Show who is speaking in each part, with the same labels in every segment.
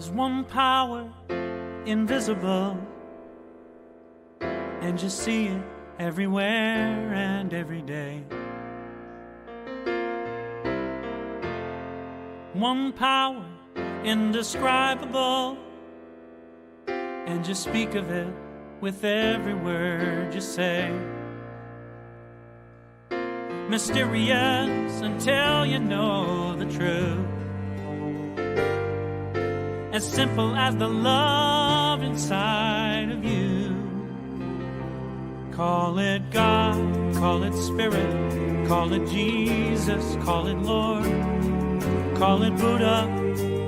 Speaker 1: There's one power, invisible, and you see it everywhere and every day. One power, indescribable, and you speak of it with every word you say. Mysterious until you know the truth. As simple as the love inside of you. Call it God, call it Spirit, call it Jesus, call it Lord, call it Buddha,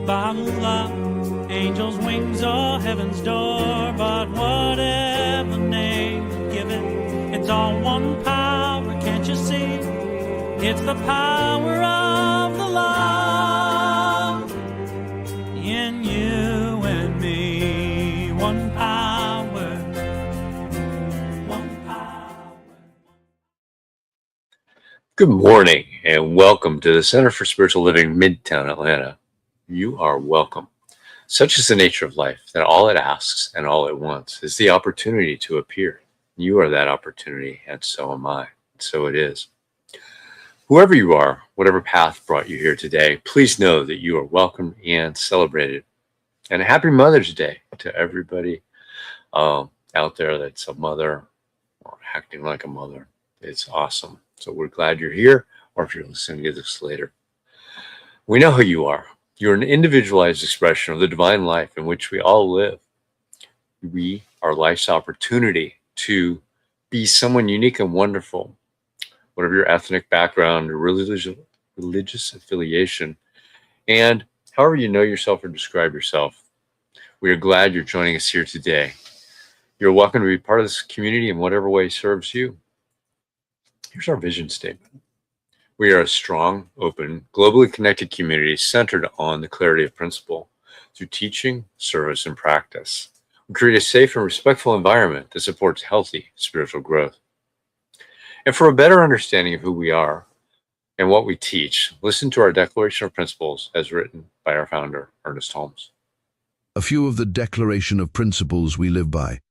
Speaker 1: Baha'u'llah, angels' wings or heaven's door. But whatever name you give it, it's all one power, can't you see? It's the power of the love in you and me. One power, one power.
Speaker 2: Good morning and welcome to the Center for Spiritual Living, Midtown, Atlanta. You are welcome. Such is the nature of life that all it asks and all it wants is the opportunity to appear. You are that opportunity, and so am I. So it is. Whoever you are, whatever path brought you here today, please know that you are welcome and celebrated. And happy Mother's Day to everybody out there that's a mother or acting like a mother. It's awesome. So we're glad you're here, or if you're listening to this later. We know who you are. You're an individualized expression of the divine life in which we all live. We are life's opportunity to be someone unique and wonderful. Whatever your ethnic background or religious affiliation, and however you know yourself or describe yourself, we are glad you're joining us here today. You're welcome to be part of this community in whatever way serves you. Here's our vision statement. We are a strong, open, globally connected community centered on the clarity of principle through teaching, service, and practice. We create a safe and respectful environment that supports healthy spiritual growth. And for a better understanding of who we are and what we teach, listen to our Declaration of Principles as written by our founder, Ernest Holmes.
Speaker 3: A few of the Declaration of Principles we live by.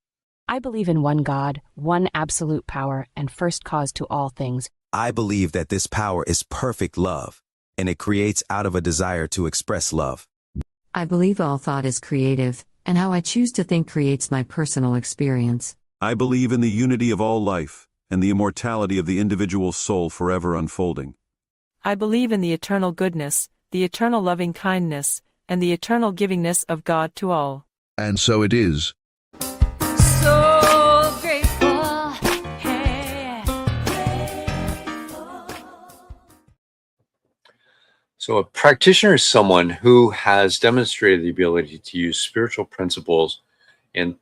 Speaker 4: I believe in one God, one absolute power, and first cause to all things.
Speaker 5: I believe that this power is perfect love, and it creates out of a desire to express love.
Speaker 6: I believe all thought is creative, and how I choose to think creates my personal experience.
Speaker 7: I believe in the unity of all life, and the immortality of the individual soul forever unfolding.
Speaker 8: I believe in the eternal goodness, the eternal loving kindness, and the eternal givingness of God to all.
Speaker 3: And so it is.
Speaker 1: So grateful, hey.
Speaker 2: So a practitioner is someone who has demonstrated the ability to use spiritual principles in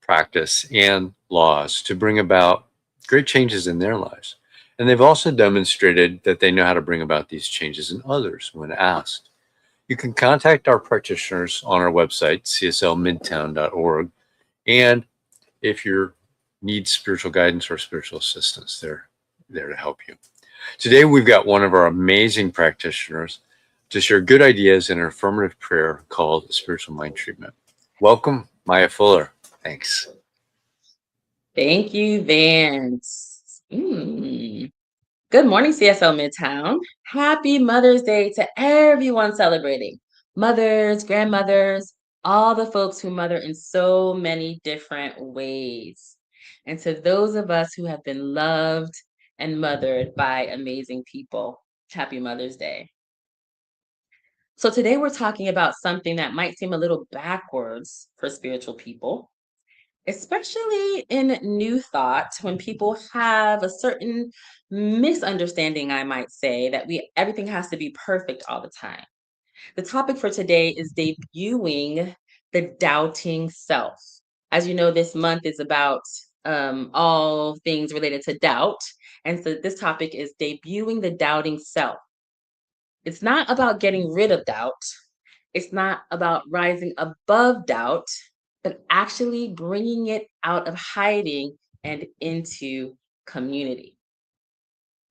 Speaker 2: practice and laws to bring about great changes in their lives. And they've also demonstrated that they know how to bring about these changes in others when asked. You can contact our practitioners on our website, cslmidtown.org. And if you need spiritual guidance or spiritual assistance, they're there to help you. Today, we've got one of our amazing practitioners to share good ideas in an affirmative prayer called Spiritual Mind Treatment. Welcome, Maya Fuller. Thanks.
Speaker 9: Thank you, Vance. Good morning, CSL Midtown. Happy Mother's Day to everyone celebrating. Mothers, grandmothers, all the folks who mother in so many different ways. And to those of us who have been loved and mothered by amazing people, happy Mother's Day. So today we're talking about something that might seem a little backwards for spiritual people, especially in New Thought, when people have a certain misunderstanding, I might say, that everything has to be perfect all the time. The topic for today is debuting the doubting self. As you know, this month is about all things related to doubt. And so this topic is debuting the doubting self. It's not about getting rid of doubt. It's not about rising above doubt, but actually bringing it out of hiding and into community.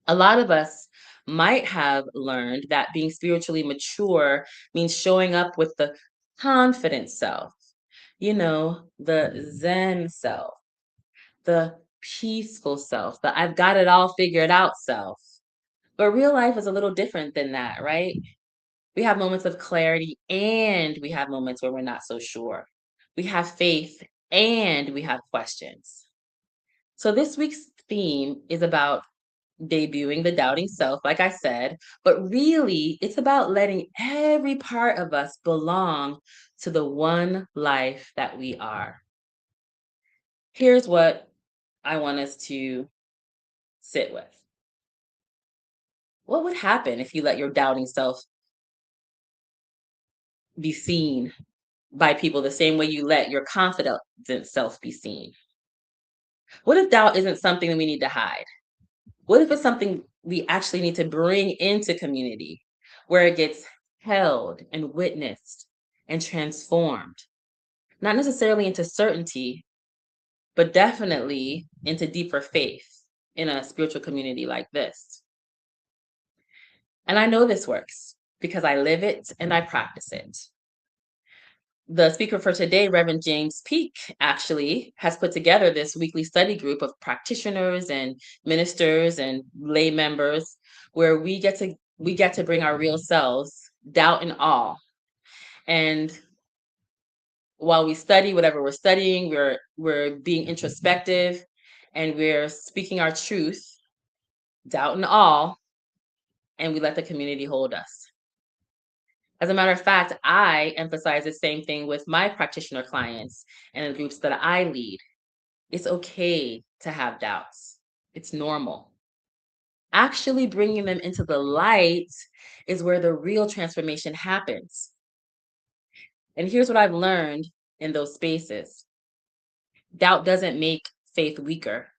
Speaker 9: A lot of us might have learned that being spiritually mature means showing up with the confident self, the Zen self, the peaceful self, the I've got it all figured out self. But real life is a little different than that, right? We have moments of clarity and we have moments where we're not so sure. We have faith and we have questions. So this week's theme is about debuting the doubting self, like I said, but really it's about letting every part of us belong to the one life that we are. Here's what I want us to sit with. What would happen if you let your doubting self be seen by people the same way you let your confident self be seen? What if doubt isn't something that we need to hide? What if it's something we actually need to bring into community where it gets held and witnessed and transformed? Not necessarily into certainty, but definitely into deeper faith in a spiritual community like this. And I know this works because I live it and I practice it. The speaker for today, Reverend James Peake, actually has put together this weekly study group of practitioners and ministers and lay members where we get to bring our real selves, doubt and all. And while we study whatever we're studying, we're being introspective and we're speaking our truth, doubt and all, and we let the community hold us. As a matter of fact, I emphasize the same thing with my practitioner clients and the groups that I lead. It's okay to have doubts. It's normal. Actually bringing them into the light is where the real transformation happens. And here's what I've learned in those spaces. Doubt doesn't make faith weaker.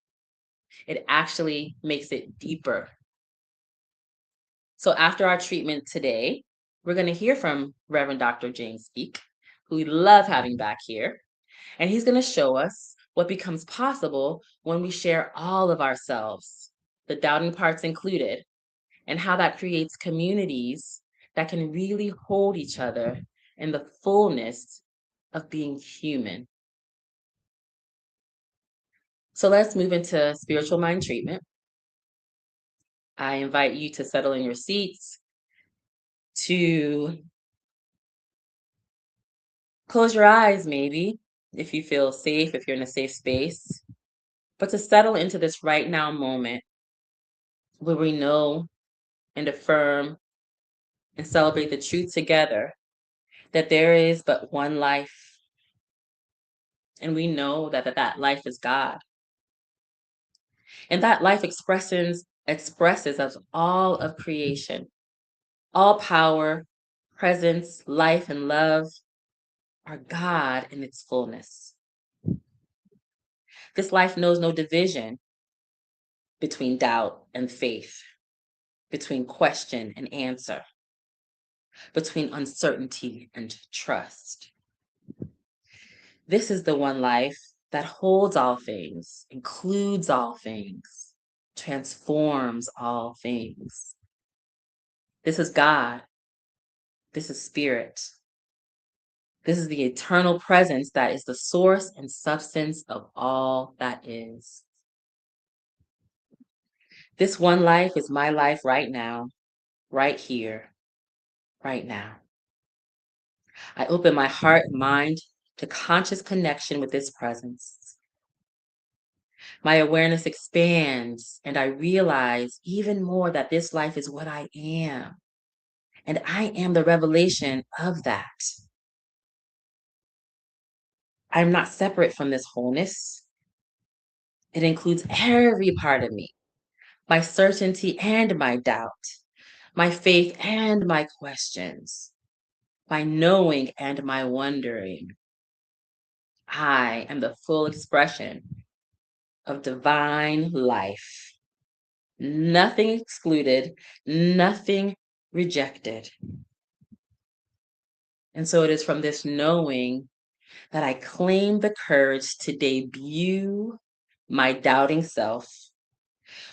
Speaker 9: It actually makes it deeper. So after our treatment today, we're going to hear from Reverend Dr. James Peake, who we love having back here. And he's going to show us what becomes possible when we share all of ourselves, the doubting parts included, and how that creates communities that can really hold each other in the fullness of being human. So let's move into spiritual mind treatment. I invite you to settle in your seats, to close your eyes maybe, if you feel safe, if you're in a safe space, but to settle into this right now moment where we know and affirm and celebrate the truth together that there is but one life. And we know that life is God. And that life expresses as all of creation. All power, presence, life, and love are God in its fullness. This life knows no division between doubt and faith, between question and answer, between uncertainty and trust. This is the one life that holds all things, includes all things, transforms all things. This is God. This is spirit. This is the eternal presence that is the source and substance of all that is. This one life is my life right now, right here, right now. I open my heart and mind to conscious connection with this presence. My awareness expands and I realize even more that this life is what I am. And I am the revelation of that. I'm not separate from this wholeness. It includes every part of me, my certainty and my doubt, my faith and my questions, my knowing and my wondering. I am the full expression of divine life. Nothing excluded, nothing rejected. And so it is from this knowing that I claim the courage to debut my doubting self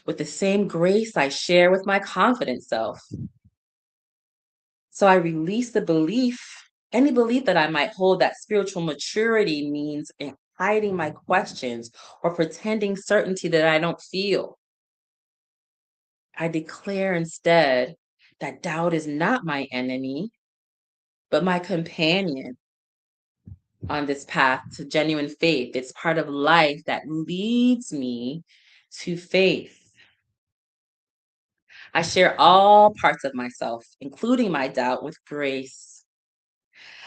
Speaker 9: with the same grace I share with my confident self. So I release the belief Any belief that I might hold that spiritual maturity means hiding my questions or pretending certainty that I don't feel. I declare instead that doubt is not my enemy, but my companion on this path to genuine faith. It's part of life that leads me to faith. I share all parts of myself, including my doubt, with grace.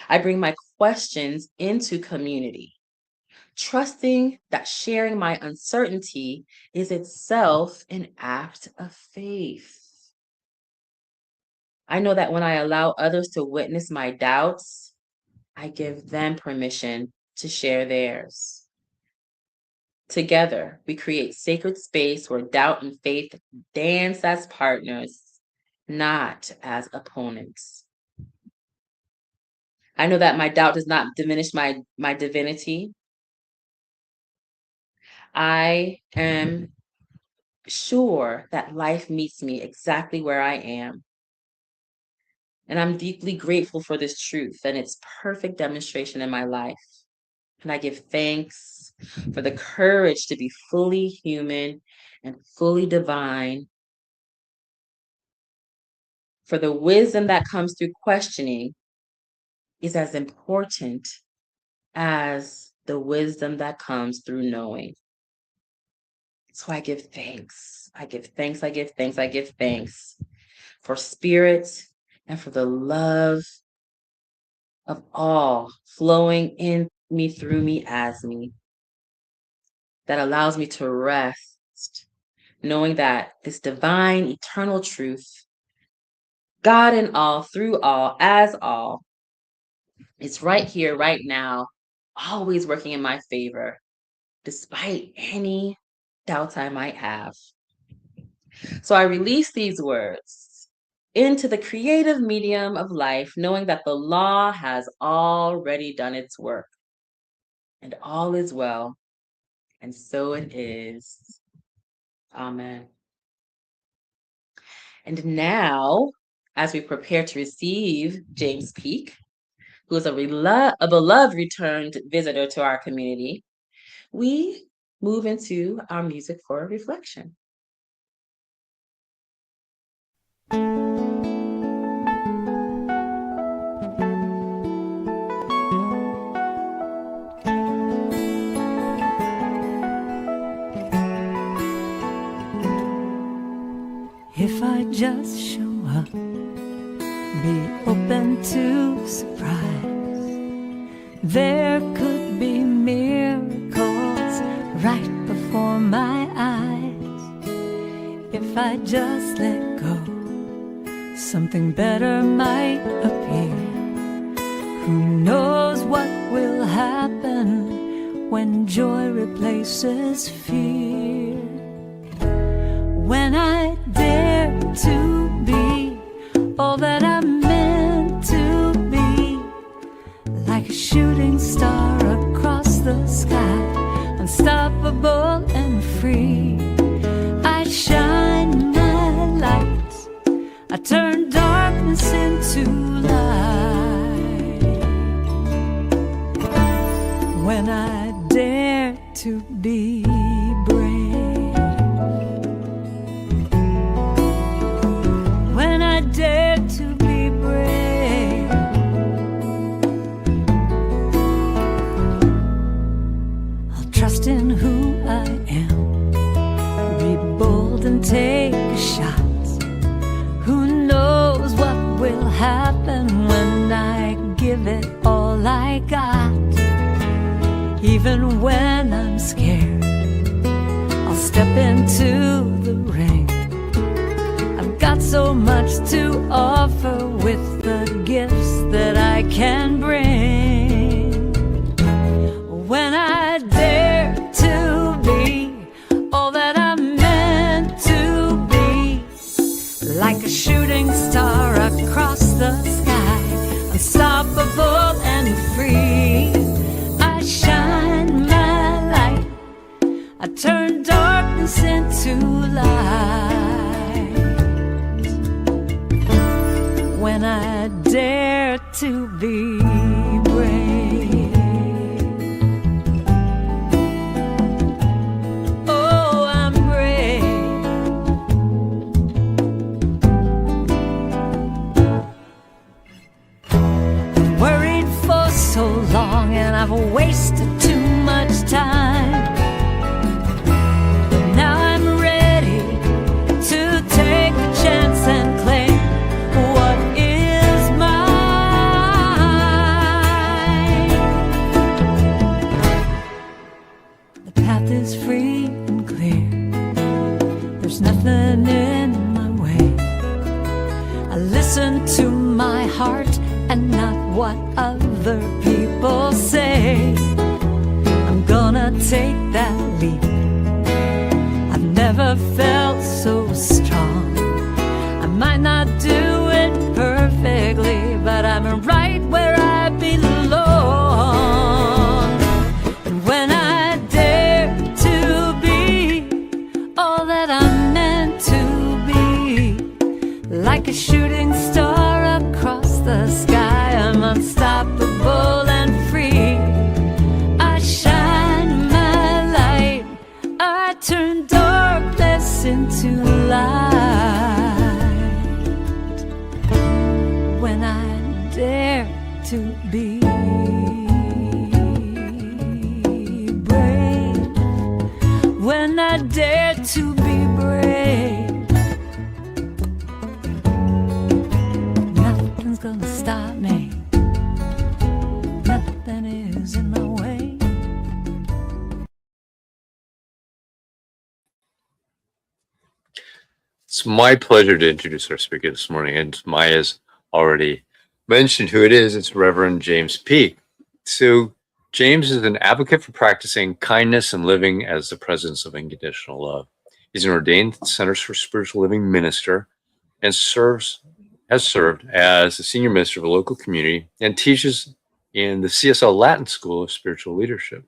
Speaker 9: I bring my questions into community, trusting that sharing my uncertainty is itself an act of faith. I know that when I allow others to witness my doubts, I give them permission to share theirs. Together, we create sacred space where doubt and faith dance as partners, not as opponents. I know that my doubt does not diminish my divinity. I am sure that life meets me exactly where I am. And I'm deeply grateful for this truth and its perfect demonstration in my life. And I give thanks for the courage to be fully human and fully divine, for the wisdom that comes through questioning is as important as the wisdom that comes through knowing. So I give thanks. I give thanks. I give thanks. I give thanks for spirit and for the love of all flowing in me, through me, as me, that allows me to rest, knowing that this divine, eternal truth, God in all, through all, as all, is right here, right now, always working in my favor, despite any doubts I might have. So I release these words into the creative medium of life, knowing that the law has already done its work, and all is well, and so it is. Amen. And now, as we prepare to receive James Peak, who is a beloved returned visitor to our community, we move into our music for reflection.
Speaker 10: If I just show up, be open to surprise, there could be miracles right before my eyes. If I just let go, something better might appear. Who knows what will happen when joy replaces fear? When I dare to be all that I'm meant to be, like a shooting star across the sky, unstoppable and free. I shine my light, I turn darkness into light. When I dare to be brave, when I dare to be brave, I'll trust in who I am, be bold and take a shot. Who knows what will happen when I give it all I got? Even when I'm scared, I'll step into the ring. I've got so much to offer with the gifts that I can bring. When I dare to be all that I'm meant to be, like a shooting star across the sky, unstoppable and free. I shine my light, I turn darkness into light. When when I dare to be brave. Oh, I'm brave. I've worried for so long and I've wasted too much time. Now I'm ready to take the chance and claim what is mine. The path is free and clear. There's nothing in my way. I listen to my heart and not what other people say. I'm gonna take that leap. I've never felt so strong. I might not do it perfectly, but I'm right where I belong. And when I dare to be all that I'm meant to be, like a shooting star across the sky, I'm unstoppable and free. I shine my light, I turn darkness into light. When I dare to be brave, when I dare to be brave, nothing's gonna stop me. Nothing is in my way.
Speaker 2: It's my pleasure to introduce our speaker this morning, and Maya's already mentioned who it is. It's Reverend James Peake. So James is an advocate for practicing kindness and living as the presence of unconditional love. He's an ordained Centers for Spiritual Living minister and has served as a senior minister of a local community and teaches in the CSL Latin School of Spiritual Leadership.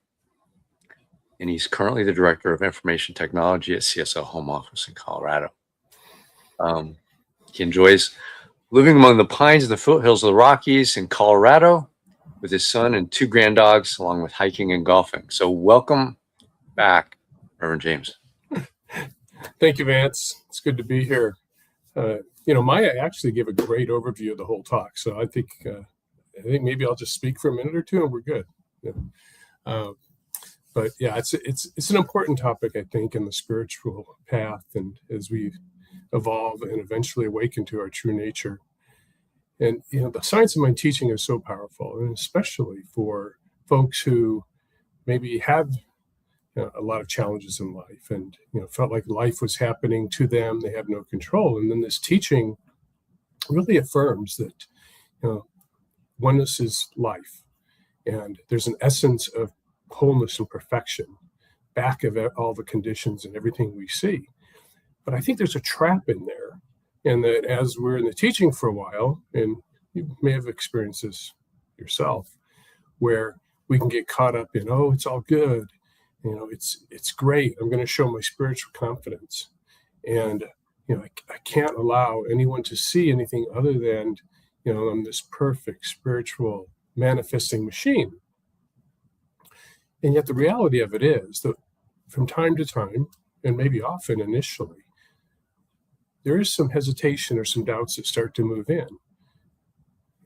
Speaker 2: And he's currently the Director of Information Technology at CSL Home Office in Colorado. He enjoys living among the pines in the foothills of the Rockies in Colorado with his son and 2 granddogs, along with hiking and golfing. So welcome back, Reverend James.
Speaker 11: Thank you, Vance. It's good to be here. Maya actually gave a great overview of the whole talk, so I think maybe I'll just speak for a minute or two, and we're good. But yeah, it's an important topic, I think, in the spiritual path, and as we evolve and eventually awaken to our true nature. And the science of mind teaching is so powerful, and especially for folks who maybe have a lot of challenges in life and felt like life was happening to them, they have no control. And then this teaching really affirms that oneness is life, and there's an essence of wholeness and perfection back of all the conditions and everything we see. But I think there's a trap in there, and that as we're in the teaching for a while, and you may have experienced this yourself, where we can get caught up in, oh, it's all good, it's great, I'm going to show my spiritual confidence, and I can't allow anyone to see anything other than I'm this perfect spiritual manifesting machine. And yet the reality of it is that from time to time, and maybe often initially, there is some hesitation or some doubts that start to move in.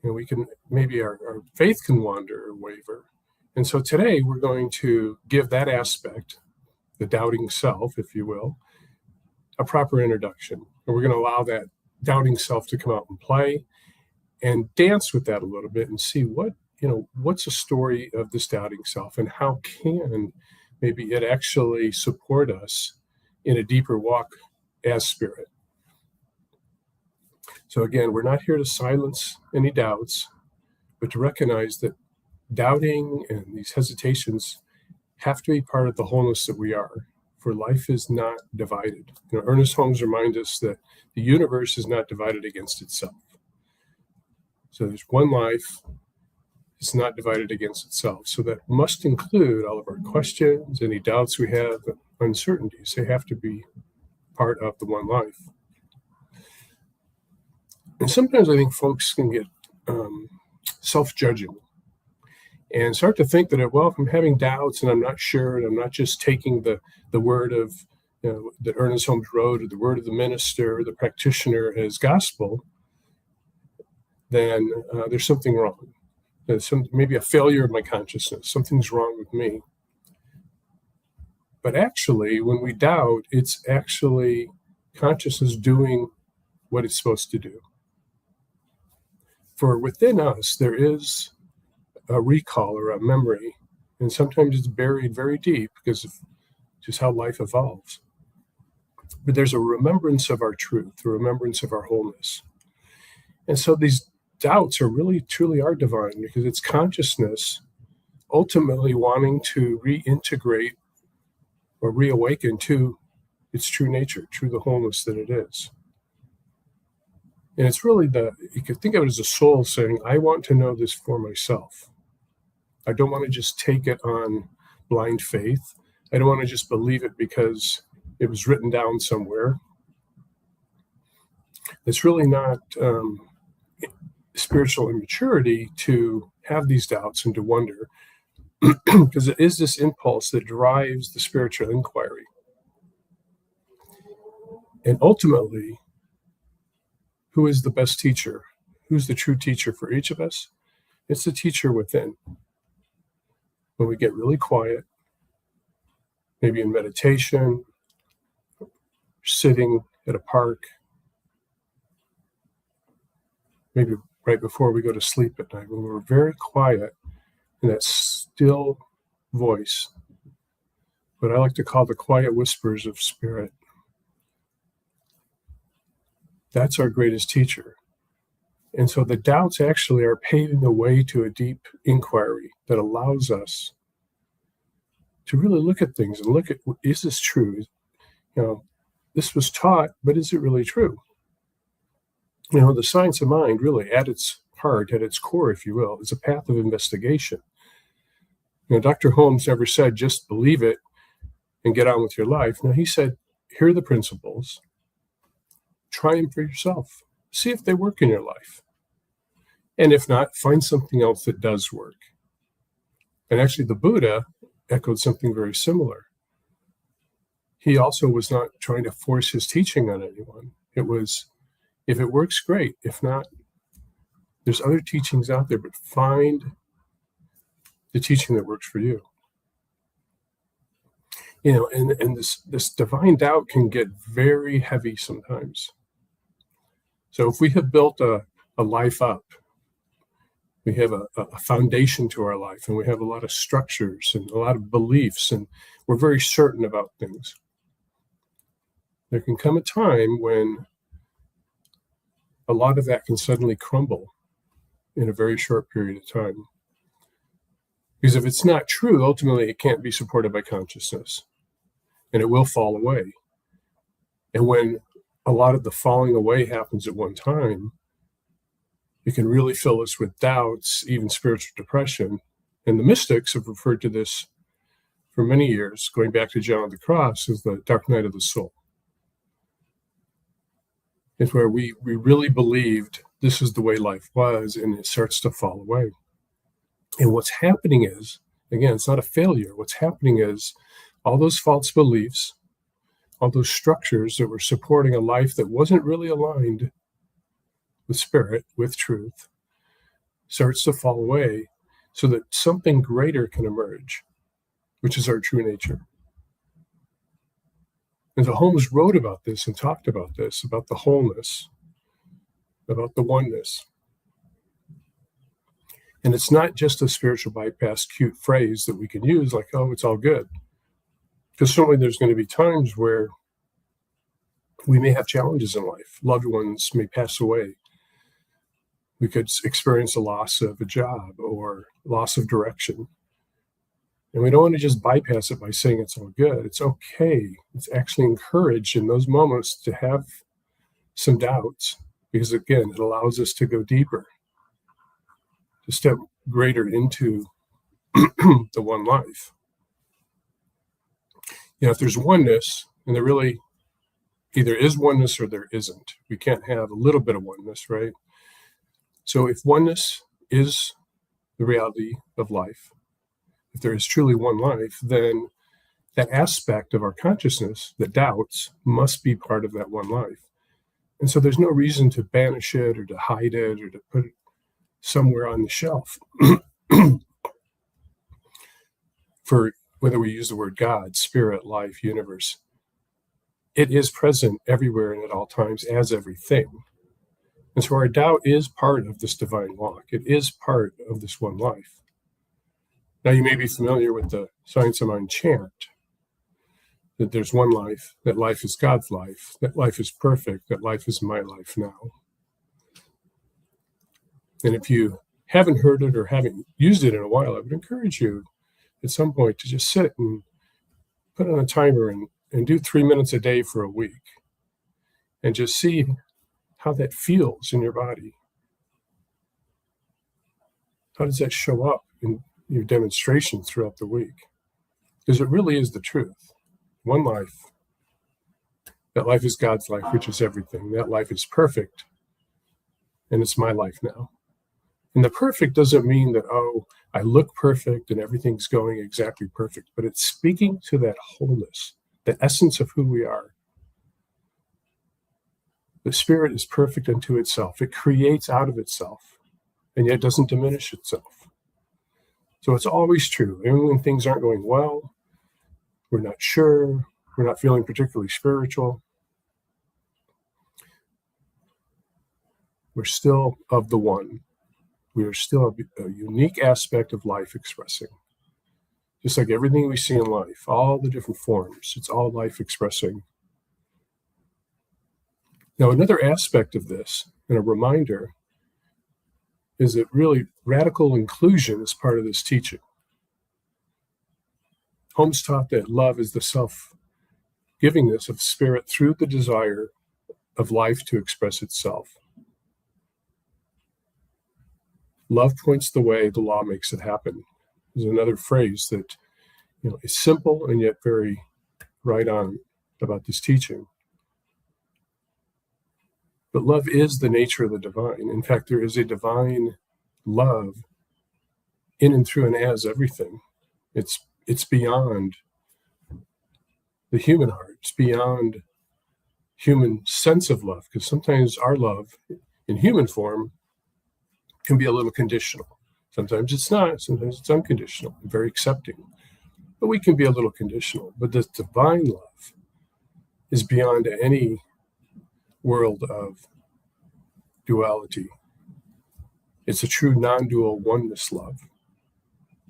Speaker 11: We can, maybe our faith can wander or waver. And so today we're going to give that aspect, the doubting self, if you will, a proper introduction. And we're going to allow that doubting self to come out and play and dance with that a little bit and see what's the story of this doubting self, and how can maybe it actually support us in a deeper walk as spirit. So again, we're not here to silence any doubts, but to recognize that doubting and these hesitations have to be part of the wholeness that we are, for life is not divided. Ernest Holmes reminds us that the universe is not divided against itself. So there's one life, it's not divided against itself. So that must include all of our questions, any doubts we have, uncertainties. They have to be part of the one life. And sometimes I think folks can get self-judging and start to think that, well, if I'm having doubts and I'm not sure, and I'm not just taking the word of that Ernest Holmes wrote, or the word of the minister, or the practitioner as gospel, then there's something wrong. There's maybe a failure of my consciousness. Something's wrong with me. But actually, when we doubt, it's actually consciousness doing what it's supposed to do. For within us, there is a recall or a memory, and sometimes it's buried very deep because of just how life evolves. But there's a remembrance of our truth, a remembrance of our wholeness. And so these doubts are really, truly are divine, because it's consciousness ultimately wanting to reintegrate or reawaken to its true nature, to the wholeness that it is. And it's really you could think of it as a soul saying, I want to know this for myself. I don't want to just take it on blind faith. I don't want to just believe it because it was written down somewhere. It's really not spiritual immaturity to have these doubts and to wonder, because it is this impulse that drives the spiritual inquiry. And ultimately, who is the best teacher? Who's the true teacher for each of us? It's the teacher within. When we get really quiet, maybe in meditation, sitting at a park, maybe right before we go to sleep at night, when we're very quiet in that still voice, what I like to call the quiet whispers of spirit, that's our greatest teacher. And so the doubts actually are paving the way to a deep inquiry that allows us to really look at things and look at, is this true? This was taught, but is it really true? The science of mind really at its heart, at its core, if you will, is a path of investigation. Dr. Holmes never said, just believe it and get on with your life. No, he said, here are the principles. Try them for yourself. See if they work in your life. And if not, find something else that does work. And actually, the Buddha echoed something very similar. He also was not trying to force his teaching on anyone. It was, if it works, great. If not, there's other teachings out there, but find the teaching that works for you. And this divine doubt can get very heavy sometimes. So if we have built a life up, we have a foundation to our life, and we have a lot of structures and a lot of beliefs, and we're very certain about things. There can come a time when a lot of that can suddenly crumble in a very short period of time. Because if it's not true, ultimately it can't be supported by consciousness, and it will fall away. And when a lot of the falling away happens at one time, it can really fill us with doubts, even spiritual depression. And the mystics have referred to this for many years, going back to John of the Cross, as the dark night of the soul. It's where we really believed this is the way life was, and it starts to fall away. And what's happening is, again, it's not a failure. What's happening is all those false beliefs, all those structures that were supporting a life that wasn't really aligned with spirit, with truth, starts to fall away so that something greater can emerge, which is our true nature. And so Holmes wrote about this and talked about this, about the wholeness, about the oneness. And it's not just a spiritual bypass cute phrase that we can use like, oh, it's all good. Because certainly there's going to be times where we may have challenges in life. Loved ones may pass away. We could experience a loss of a job or loss of direction. And we don't want to just bypass it by saying it's all good. It's okay. It's actually encouraged in those moments to have some doubts, because again, it allows us to go deeper, to step greater into the one life. If there's oneness and there really either is oneness or there isn't. We can't have a little bit of oneness, right? So if oneness is the reality of life, if there is truly one life, then that aspect of our consciousness that doubts must be part of that one life. And so there's no reason to banish it or to hide it or to put it somewhere on the shelf. For whether we use the word God, spirit, life, universe, it is present everywhere and at all times as everything. And so our doubt is part of this divine walk. It is part of this one life. Now, you may be familiar with the Science of Mind chant, that there's one life, that life is God's life, that life is perfect, that life is my life now. And if you haven't heard it or haven't used it in a while, I would encourage you at some point to just sit and put on a timer and do 3 minutes a day for a week and just see how that feels in your body. How does that show up in your demonstrations throughout the week? Because it really is the truth. One life. That life is God's life, which is everything. That life is perfect, and it's my life now. And the perfect doesn't mean that, oh, I look perfect and everything's going exactly perfect, but it's speaking to that wholeness, the essence of who we are. The spirit is perfect unto itself. It creates out of itself, and yet doesn't diminish itself. So it's always true. Even when things aren't going well, we're not sure, we're not feeling particularly spiritual, we're still of the one. We are still a unique aspect of life expressing. Just like everything we see in life, all the different forms, it's all life expressing. Now, another aspect of this, and a reminder, is that really radical inclusion is part of this teaching. Holmes taught that love is the self-givingness of spirit through the desire of life to express itself. Love points the way, the law makes it happen. There's another phrase that is simple and yet very right on about this teaching. But love is the nature of the divine. In fact, there is a divine love in and through and as everything. It's beyond the human heart. It's beyond human sense of love, because sometimes our love in human form can be a little conditional. Sometimes it's not. Sometimes it's unconditional and very accepting. But we can be a little conditional. But this divine love is beyond any world of duality. It's a true non-dual oneness love.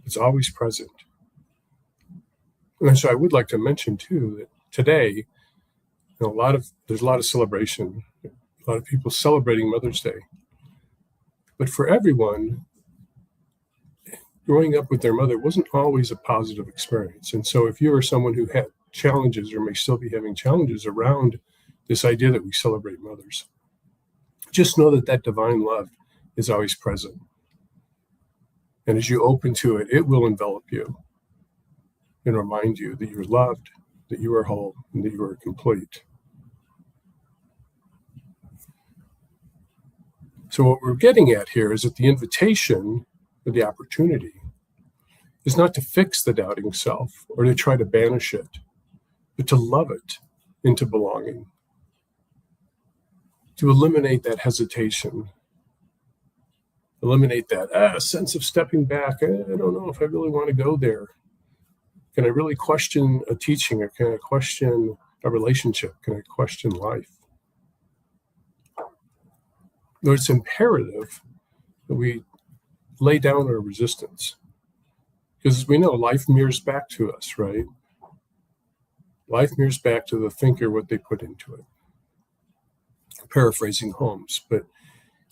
Speaker 11: It's always present. And so I would like to mention too that today, there's a lot of celebration, a lot of people celebrating Mother's Day. But for everyone, growing up with their mother wasn't always a positive experience. And so if you are someone who had challenges or may still be having challenges around this idea that we celebrate mothers, just know that that divine love is always present. And as you open to it, it will envelop you and remind you that you're loved, that you are whole, and that you are complete. So what we're getting at here is that the invitation or the opportunity is not to fix the doubting self or to try to banish it, but to love it into belonging, to eliminate that hesitation, eliminate that sense of stepping back. I don't know if I really want to go there. Can I really question a teaching, or can I question a relationship? Can I question life? Though it's imperative that we lay down our resistance. Because as we know, life mirrors back to us, right? Life mirrors back to the thinker what they put into it. Paraphrasing Holmes, but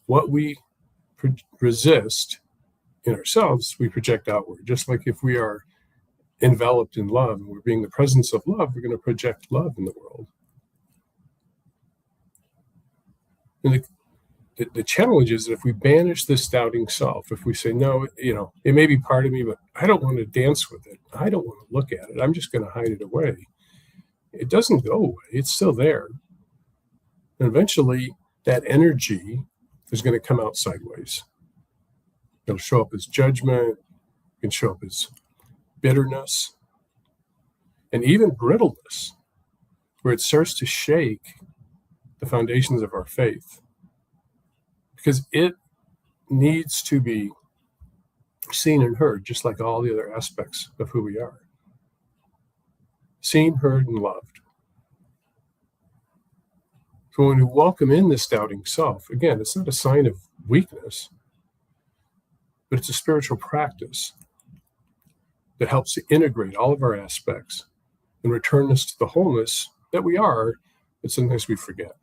Speaker 11: what we resist in ourselves, we project outward. Just like if we are enveloped in love and we're being the presence of love, we're going to project love in the world. And the challenge is that if we banish this doubting self, if we say, no, it may be part of me, but I don't want to dance with it. I don't want to look at it. I'm just going to hide it away. It doesn't go away. It's still there. And eventually, that energy is going to come out sideways. It'll show up as judgment, it can show up as bitterness, and even brittleness, where it starts to shake the foundations of our faith. Because it needs to be seen and heard, just like all the other aspects of who we are. Seen, heard, and loved. So when we welcome in this doubting self, again, it's not a sign of weakness, but it's a spiritual practice that helps to integrate all of our aspects and return us to the wholeness that we are, that sometimes we forget.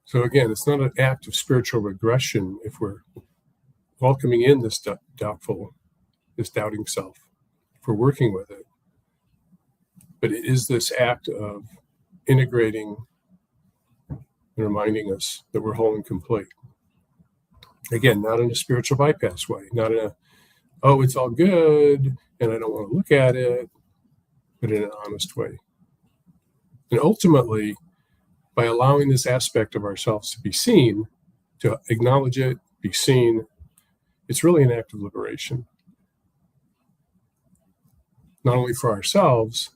Speaker 11: So again, it's not an act of spiritual regression if we're welcoming in this this doubting self, if we're working with it. But it is this act of integrating and reminding us that we're whole and complete. Again, not in a spiritual bypass way, not in a, oh, it's all good and I don't want to look at it, but in an honest way. And ultimately, by allowing this aspect of ourselves to be seen, to acknowledge it, be seen, it's really an act of liberation. Not only for ourselves,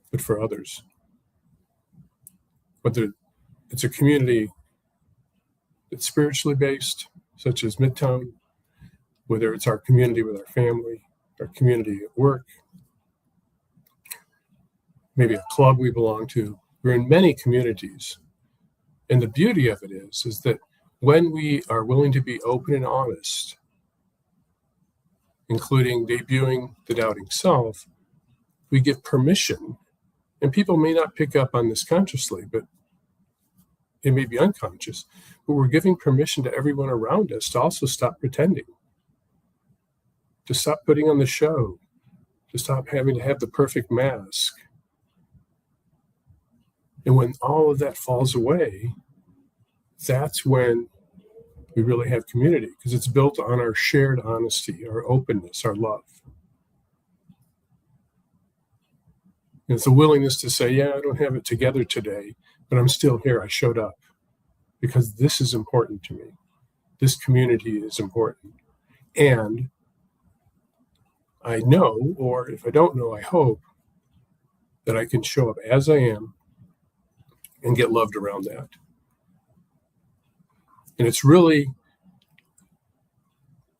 Speaker 11: but for others. Whether it's a community that's spiritually based, such as Midtown, whether it's our community with our family, our community at work, maybe a club we belong to. We're in many communities. And the beauty of it is that when we are willing to be open and honest, including debuting the doubting self, we give permission. And people may not pick up on this consciously, but it may be unconscious. But we're giving permission to everyone around us to also stop pretending, to stop putting on the show, to stop having to have the perfect mask. And when all of that falls away, that's when we really have community, because it's built on our shared honesty, our openness, our love. And it's a willingness to say, yeah, I don't have it together today, but I'm still here. I showed up because this is important to me. This community is important. And I know, or if I don't know, I hope that I can show up as I am and get loved around that. And it's really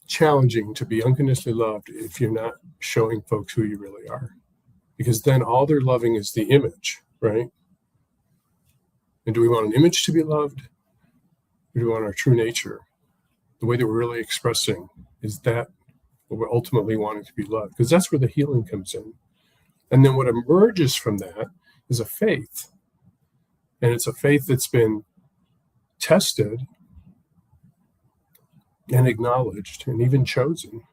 Speaker 11: challenging to be unconditionally loved if you're not showing folks who you really are. Because then all they're loving is the image, right? And do we want an image to be loved? Or do we want our true nature? The way that we're really expressing, is that what we're ultimately wanting to be loved? Because that's where the healing comes in. And then what emerges from that is a faith. And it's a faith that's been tested and acknowledged and even chosen.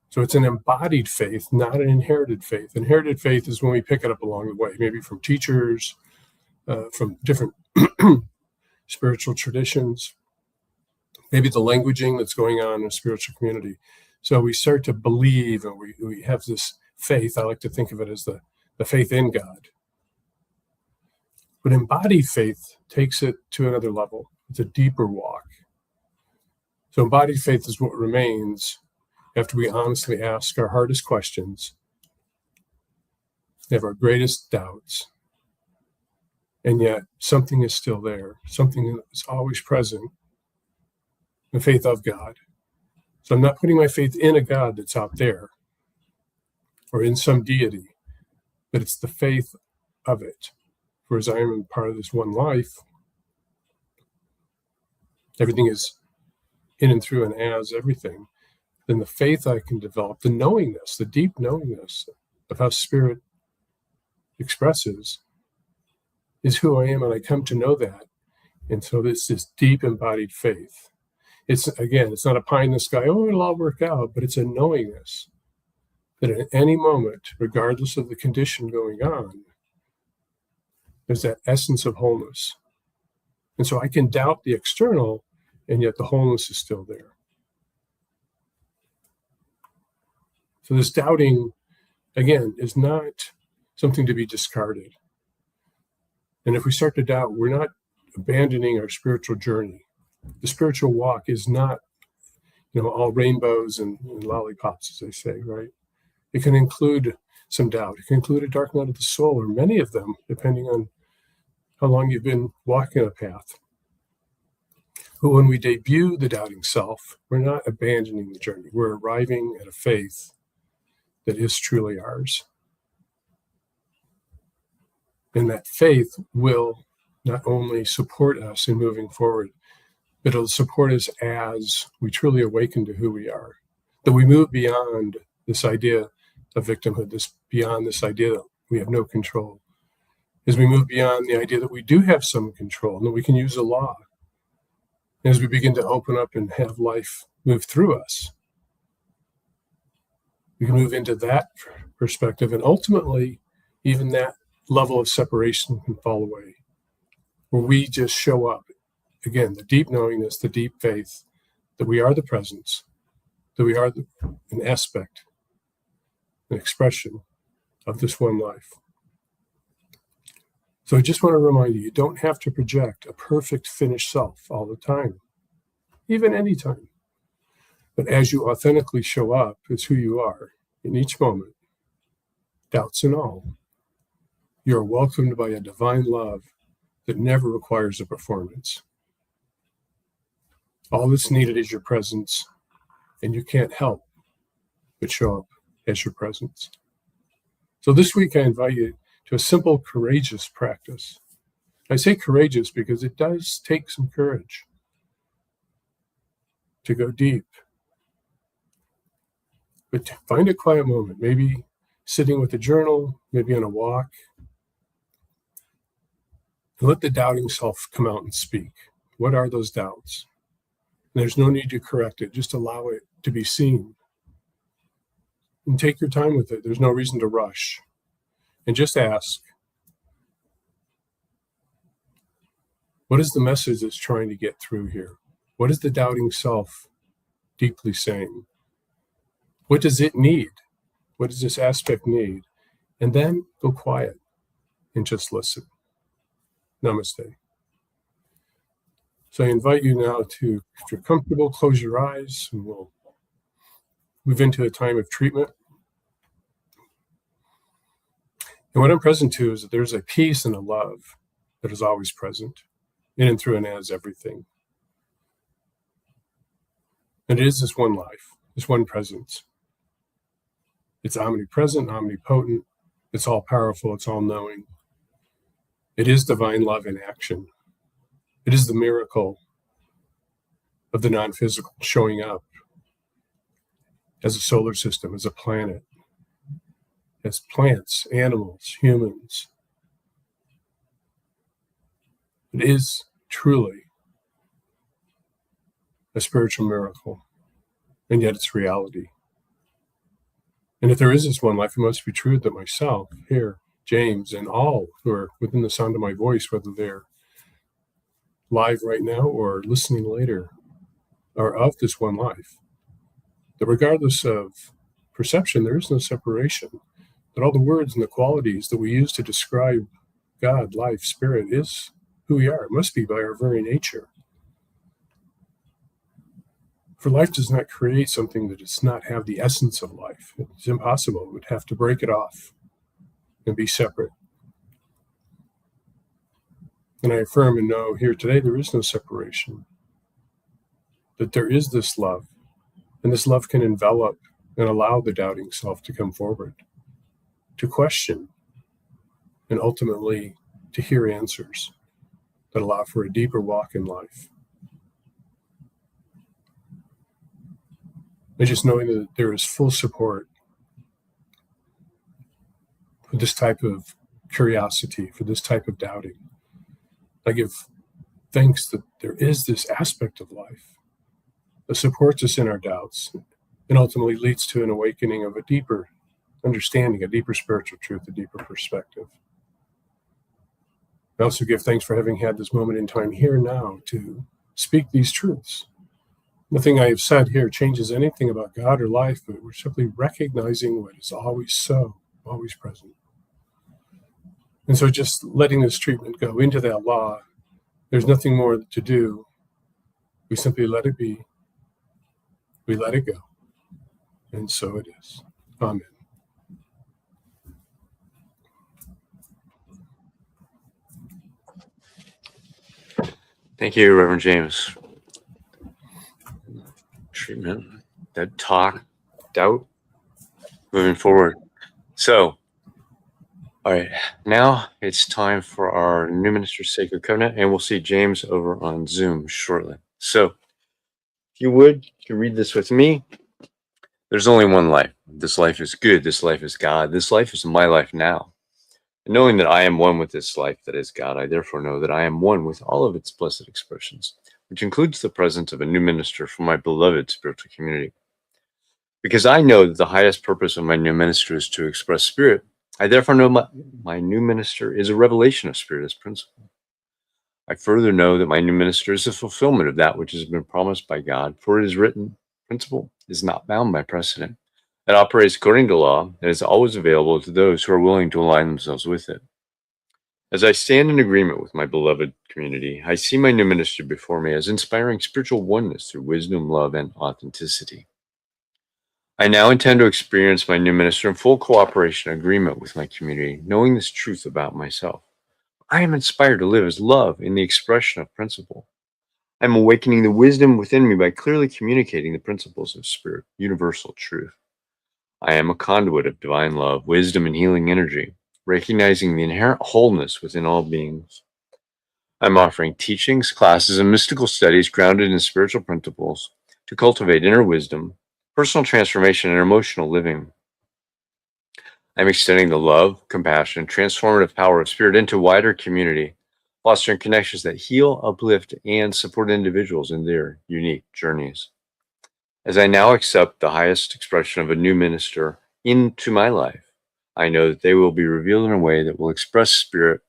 Speaker 11: So it's an embodied faith, not an inherited faith. Inherited faith is when we pick it up along the way, maybe from teachers, from different spiritual traditions, maybe the languaging that's going on in a spiritual community. So we start to believe, and we have this faith. I like to think of it as the faith in God. But embodied faith takes it to another level. It's a deeper walk. So embodied faith is what remains after we honestly ask our hardest questions, have our greatest doubts, and yet something is still there, something is always present, the faith of God. So I'm not putting my faith in a God that's out there or in some deity, but it's the faith of it. For as I am part of this one life, everything is in and through and as everything, then the faith I can develop, the knowingness, the deep knowingness of how Spirit expresses is who I am, and I come to know that. And so it's this deep embodied faith. It's, again, it's not a pie in the sky, oh, it'll all work out, but it's a knowingness that at any moment, regardless of the condition going on, there's that essence of wholeness. And so I can doubt the external, and yet the wholeness is still there. So this doubting, again, is not something to be discarded. And if we start to doubt, we're not abandoning our spiritual journey. The spiritual walk is not, all rainbows and lollipops, as they say, right? It can include some doubt. It can include a dark night of the soul, or many of them, depending on how long you've been walking a path. But when we debut the doubting self, we're not abandoning the journey. We're arriving at a faith that is truly ours. And that faith will not only support us in moving forward, but it'll support us as we truly awaken to who we are. That we move beyond this idea of victimhood, beyond this idea that we have no control. As we move beyond the idea that we do have some control and that we can use the law. As we begin to open up and have life move through us, we can move into that perspective, and ultimately, even that level of separation can fall away, where we just show up. Again, the deep knowingness, the deep faith that we are the presence, that we are an aspect, an expression of this one life. So I just want to remind you, you don't have to project a perfect finished self all the time, even anytime. But as you authentically show up as who you are in each moment, doubts and all, you are welcomed by a divine love that never requires a performance. All that's needed is your presence, and you can't help but show up as your presence. So this week I invite you to a simple, courageous practice. I say courageous because it does take some courage to go deep. But find a quiet moment, maybe sitting with a journal, maybe on a walk, and let the doubting self come out and speak. What are those doubts? And there's no need to correct it, just allow it to be seen. And take your time with it. There's no reason to rush. And just ask, what is the message that's trying to get through here? What is the doubting self deeply saying? What does it need? What does this aspect need? And then go quiet and just listen. Namaste. So I invite you now to, if you're comfortable, close your eyes, and we'll move into a time of treatment. And what I'm present to is that there's a peace and a love that is always present, in and through and as everything. And it is this one life, this one presence. It's omnipresent, omnipotent, it's all powerful, it's all knowing. It is divine love in action. It is the miracle of the non-physical showing up as a solar system, as a planet, as plants, animals, humans. It is truly a spiritual miracle, and yet it's reality. And if there is this one life, it must be true that myself, here, James, and all who are within the sound of my voice, whether they're live right now or listening later, are of this one life. That regardless of perception, there is no separation. That all the words and the qualities that we use to describe God, life, spirit, is who we are. It must be by our very nature. For life does not create something that does not have the essence of life. It's impossible. It would have to break it off and be separate. And I affirm and know here today there is no separation. That there is this love, and this love can envelop and allow the doubting self to come forward, to question, and ultimately to hear answers that allow for a deeper walk in life. And just knowing that there is full support for this type of curiosity, for this type of doubting. I give thanks that there is this aspect of life that supports us in our doubts and ultimately leads to an awakening of a deeper understanding, a deeper spiritual truth, a deeper perspective. I also give thanks for having had this moment in time here now to speak these truths. Nothing I have said here changes anything about God or life, but we're simply recognizing what is always so, always present. And so just letting this treatment go into that law, there's nothing more to do. We simply let it be. We let it go. And so it is. Amen.
Speaker 2: Thank you, Reverend James. Treatment, that talk, doubt, moving forward. So, all right, now it's time for our new minister's sacred covenant, and we'll see James over on Zoom shortly. So, if you would, you can read this with me. There's only one life. This life is good. This life is God. This life is my life now. And knowing that I am one with this life that is God, I therefore know that I am one with all of its blessed expressions, which includes the presence of a new minister for my beloved spiritual community. Because I know that the highest purpose of my new minister is to express spirit, I therefore know my new minister is a revelation of spirit as principle. I further know that my new minister is a fulfillment of that which has been promised by God, for it is written, principle is not bound by precedent. It operates according to law and is always available to those who are willing to align themselves with it. As I stand in agreement with my beloved community, I see my new minister before me as inspiring spiritual oneness through wisdom, love, and authenticity. I now intend to experience my new minister in full cooperation and agreement with my community, knowing this truth about myself. I am inspired to live as love in the expression of principle. I am awakening the wisdom within me by clearly communicating the principles of spirit, universal truth. I am a conduit of divine love, wisdom, and healing energy, recognizing the inherent wholeness within all beings. I'm offering teachings, classes, and mystical studies grounded in spiritual principles to cultivate inner wisdom, personal transformation, and emotional living. I'm extending the love, compassion, and transformative power of spirit into wider community, fostering connections that heal, uplift, and support individuals in their unique journeys. As I now accept the highest expression of a new minister into my life, I know that they will be revealed in a way that will express spirit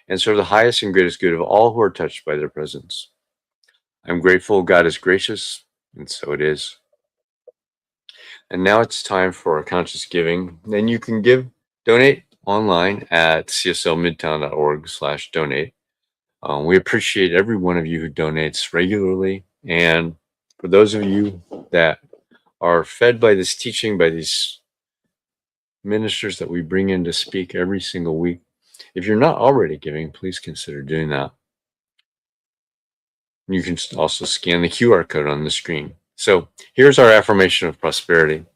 Speaker 2: and serve the highest and greatest good of all who are touched by their presence. I'm grateful God is gracious, and so it is. And now it's time for our conscious giving. And you can donate online at cslmidtown.org/donate. We appreciate every one of you who donates regularly. And for those of you that are fed by this teaching, by these ministers that we bring in to speak every single week, if you're not already giving, please consider doing that. You can also scan the QR code on the screen. So here's our affirmation of prosperity.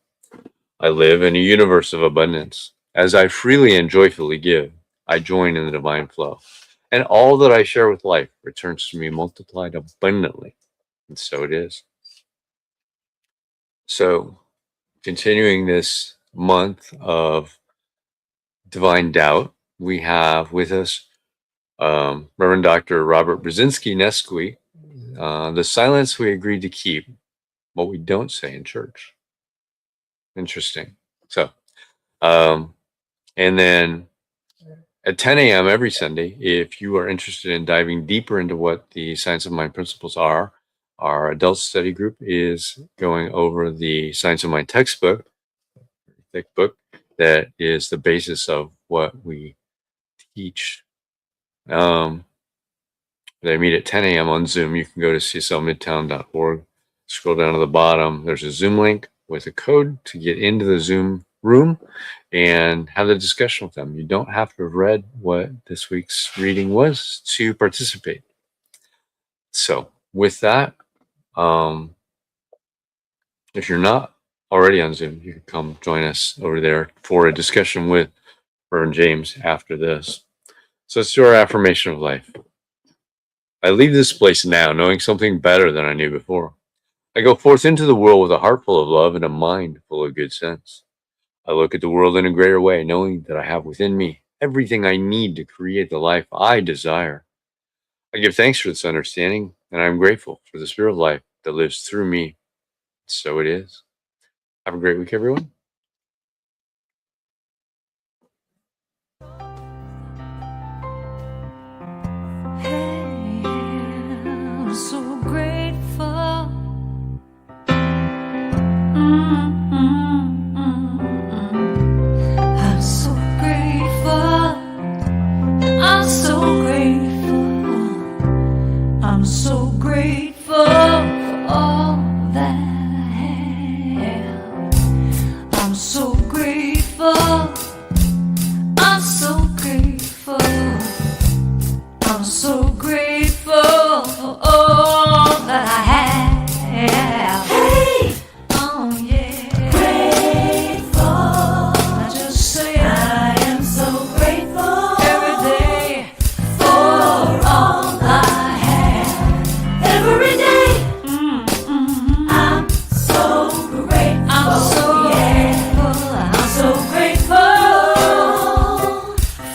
Speaker 2: I live in a universe of abundance. As I freely and joyfully give, I join in the divine flow. And all that I share with life returns to me multiplied abundantly. And so it is. So, continuing this month of divine doubt, we have with us Reverend Dr. Robert Brzezinski Nesqui, the silence we agreed to keep, what we don't say in church. Interesting. So, and then at 10 a.m. every Sunday, if you are interested in diving deeper into what the Science of Mind principles are, our adult study group is going over the Science of Mind textbook, thick book, that is the basis of what we teach. They meet at 10 a.m. on Zoom. You can go to cslmidtown.org, scroll down to the bottom. There's a Zoom link with a code to get into the Zoom room and have the discussion with them. You don't have to have read what this week's reading was to participate. So with that, if you're not already on Zoom, you can come join us over there for a discussion with Reverend James after this. So let's do our affirmation of life. I leave this place now knowing something better than I knew before. I go forth into the world with a heart full of love and a mind full of good sense. I look at the world in a greater way, knowing that I have within me everything I need to create the life I desire. I give thanks for this understanding, and I am grateful for the spirit of life that lives through me. So it is. Have a great week, everyone.
Speaker 10: Hey, I'm so grateful. I'm so grateful. I'm so grateful for all that I have. Hey, oh yeah, grateful. I just say I am so grateful every day for all I have. Every day, I'm so grateful. I'm so grateful. I'm so grateful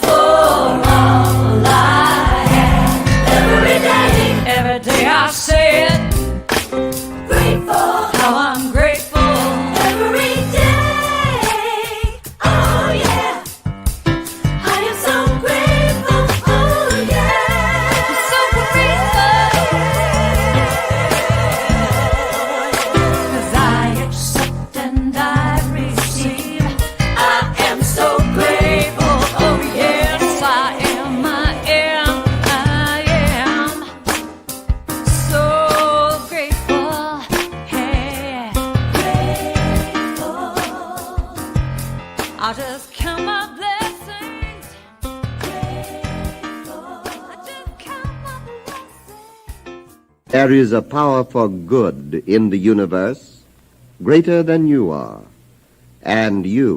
Speaker 10: for all I have. Every day, every day I say it. Grateful, how I'm grateful every day. Oh yeah, I am so grateful. Oh yeah, I'm so grateful. 'Cause I accept and I receive. I am so grateful. Oh yes, I am. I am. I am so grateful. Hey, grateful. I just count my blessings. Grateful. I just count my blessings.
Speaker 12: There is a power for good in the universe greater than you are, and you